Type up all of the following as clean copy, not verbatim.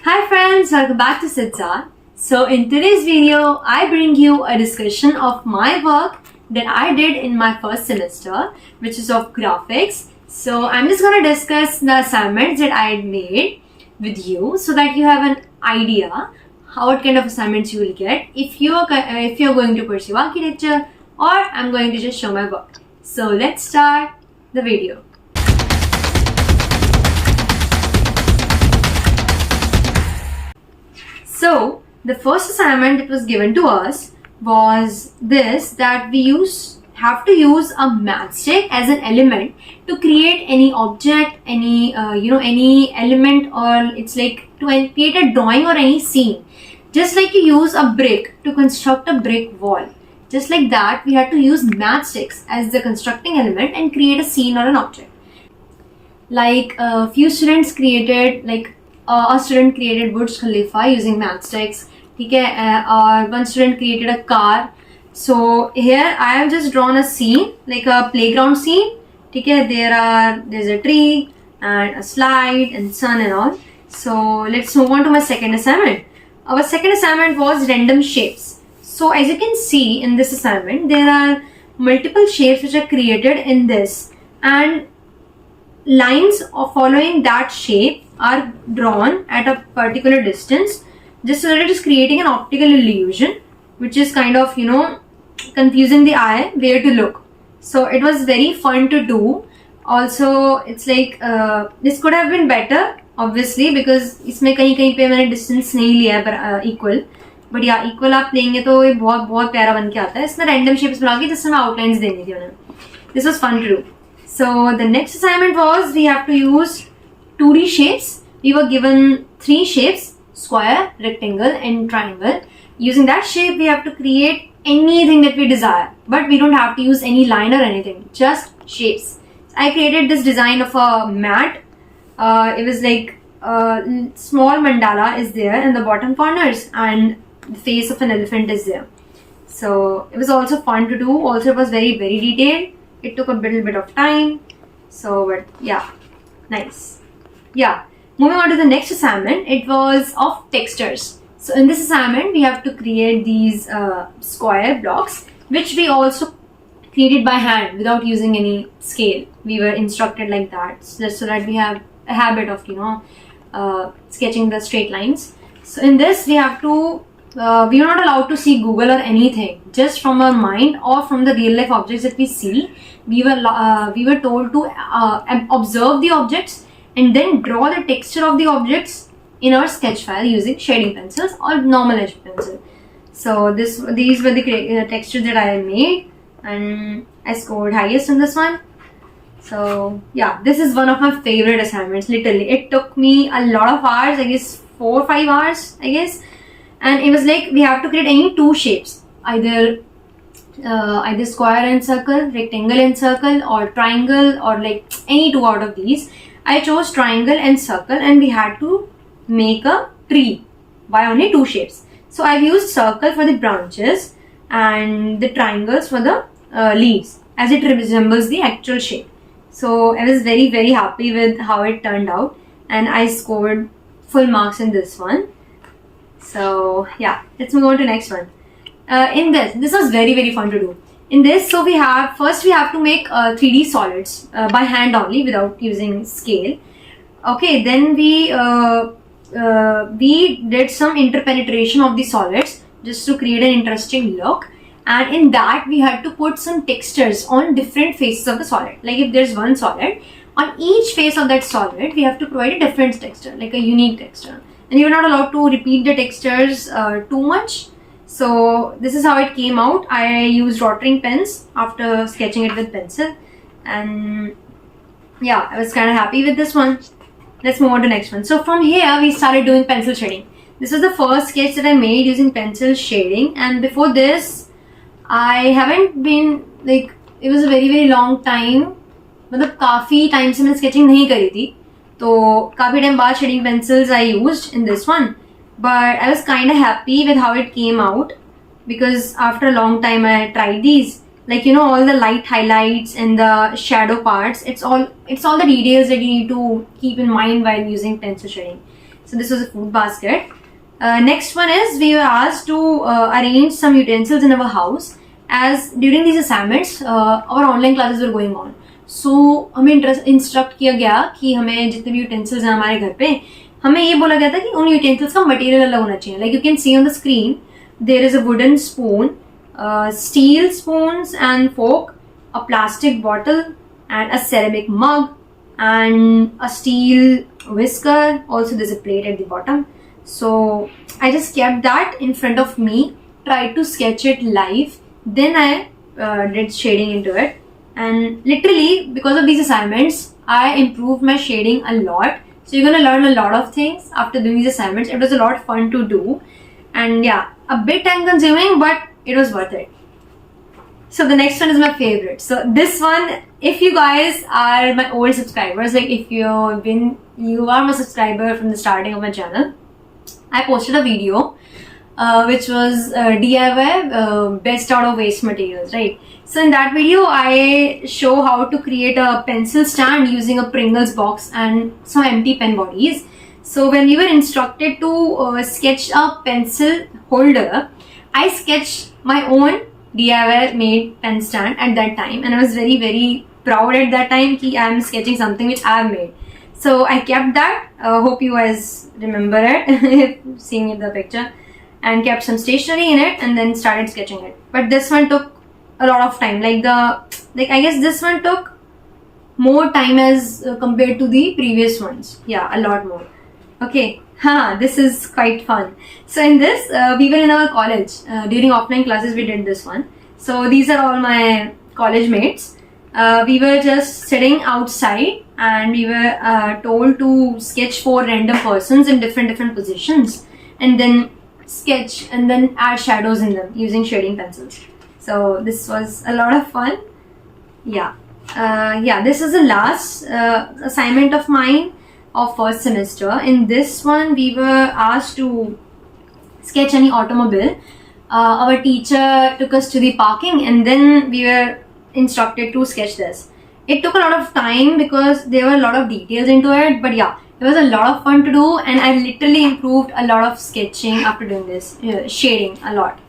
Hi friends, welcome back to Sidzart. So in today's video, I bring you a discussion of my work that I did in my first semester, which is of graphics. So I'm just going to discuss the assignments that I had made with you so that you have an idea what kind of assignments you will get if you're going to pursue architecture, or I'm going to just show my work. So let's start the video. So the first assignment that was given to us was this, that we have to use a matchstick as an element to create any object, any element, or it's like to create a drawing or any scene. Just like you use a brick to construct a brick wall, just like that we had to use matchsticks as the constructing element and create a scene or an object. Like a few students created, a student created Burj Khalifa using matchsticks, or one student created a car. So here I have just drawn a scene, like a playground scene. There's a tree and a slide and sun and all. So let's move on to my second assignment. Our second assignment was random shapes. So as you can see in this assignment, there are multiple shapes which are created in this, and lines of following that shape are drawn at a particular distance, just so that it is creating an optical illusion, which is kind of confusing the eye where to look. So it was very fun to do. Also, it's like this could have been better, obviously, because इसमें कहीं पे मैंने distance नहीं लिया है equal, but yeah, equal आप लेंगे तो ये बहुत प्यारा बन के आता है. इसमें random shapes बना के जिसमें outlines देनी थी उन्हें. This was fun to do. So the next assignment was we have to use 2D shapes. We were given 3 shapes: square, rectangle and triangle. Using that shape we have to create anything that we desire, but we don't have to use any line or anything, just shapes. So I created this design of a mat. It was like a small mandala is there in the bottom corners, and the face of an elephant is there. So it was also fun to do. Also it was very detailed. It took a little bit of time. So but yeah, nice. Yeah, moving on to the next assignment, it was of textures. So in this assignment we have to create these square blocks, which we also created by hand without using any scale. We were instructed like that, just so that we have a habit of sketching the straight lines. So in this we have to we are not allowed to see Google or anything. Just from our mind or from the real life objects that we see, we were told to observe the objects and then draw the texture of the objects in our sketch file using shading pencils or normal edge pencil. So these were the textures that I made, and I scored highest on this one. So yeah, this is one of my favorite assignments. Literally, it took me a lot of hours, I guess 4 or 5 hours, I guess. And it was like we have to create any 2 shapes, either square and circle, rectangle and circle, or triangle, or like any 2 out of these. I chose triangle and circle, and we had to make a tree by only 2 shapes. So I've used circle for the branches and the triangles for the leaves, as it resembles the actual shape. So I was very happy with how it turned out, and I scored full marks in this one. So yeah, let's move on to next one. In this was very fun to do. In this, so we have to make 3D solids by hand only without using scale. Okay, then we did some interpenetration of the solids just to create an interesting look, and in that we had to put some textures on different faces of the solid. Like if there's one solid, on each face of that solid we have to provide a different texture, like a unique texture, and you're not allowed to repeat the textures too much. So this is how it came out. I used rotring pens after sketching it with pencil, and yeah, I was kind of happy with this one. Let's move on to next one. So from here we started doing pencil shading. This was the first sketch that I made using pencil shading, and before this I haven't been it was a very long time. मतलब काफी time से मैं sketching नहीं करी थी, तो काफी time बाद shading pencils I used in this one. But I was kind of happy with how it came out, because after a long time I tried these. All the light highlights and the shadow parts, it's all the details that you need to keep in mind while using pencil shading. So this was a food basket. Next one is we were asked to arrange some utensils in our house, as during these assignments our online classes were going on. So हमें instruct किया गया कि हमें जितने भी utensils हैं हमारे घर पे, हमें ये बोला गया था कि उन utensils का material अलग होना चाहिए. Like you can see on the screen, there is a wooden spoon, steel spoons and fork, a plastic bottle, and a ceramic mug, and a steel whisker. Also there's a plate at the bottom. So I just kept that in front of me, tried to sketch it live, then I did shading into it, and literally because of these assignments I improved my shading a lot. So you're gonna learn a lot of things after doing these assignments. It was a lot of fun to do, and yeah, a bit time consuming, but it was worth it. So the next one is my favorite. So this one, if you guys are my old subscribers, like if you are my subscriber from the starting of my channel, I posted a video which was DIY best out of waste materials, right? So in that video I show how to create a pencil stand using a Pringles box and some empty pen bodies. So when we were instructed to sketch a pencil holder, I sketched my own DIY made pen stand at that time, and I was very proud at that time that I am sketching something which I have made. So I kept that. Hope you guys remember it, seeing in the picture, and kept some stationery in it, and then started sketching it. But this one took a lot of time. I guess this one took more time as compared to the previous ones. Yeah, a lot more. Okay, this is quite fun. So in this, we were in our college. During offline classes, we did this one. So these are all my college mates. We were just sitting outside, and we were told to sketch 4 random persons in different positions, and then sketch and then add shadows in them using shading pencils. So this was a lot of fun. Yeah, this is the last assignment of mine of first semester. In this one, we were asked to sketch any automobile. Our teacher took us to the parking, and then we were instructed to sketch this. It took a lot of time because there were a lot of details into it, but yeah, it was a lot of fun to do, and I literally improved a lot of sketching after doing this, shading a lot.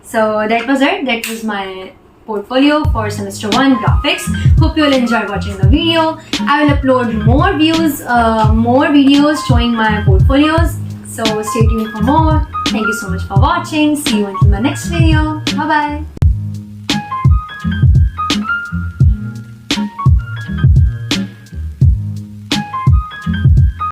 So that was it. That was my portfolio for semester 1 graphics. Hope you all enjoyed watching the video. I will upload more videos showing my portfolios. So stay tuned for more. Thank you so much for watching. See you until my next video. Bye bye.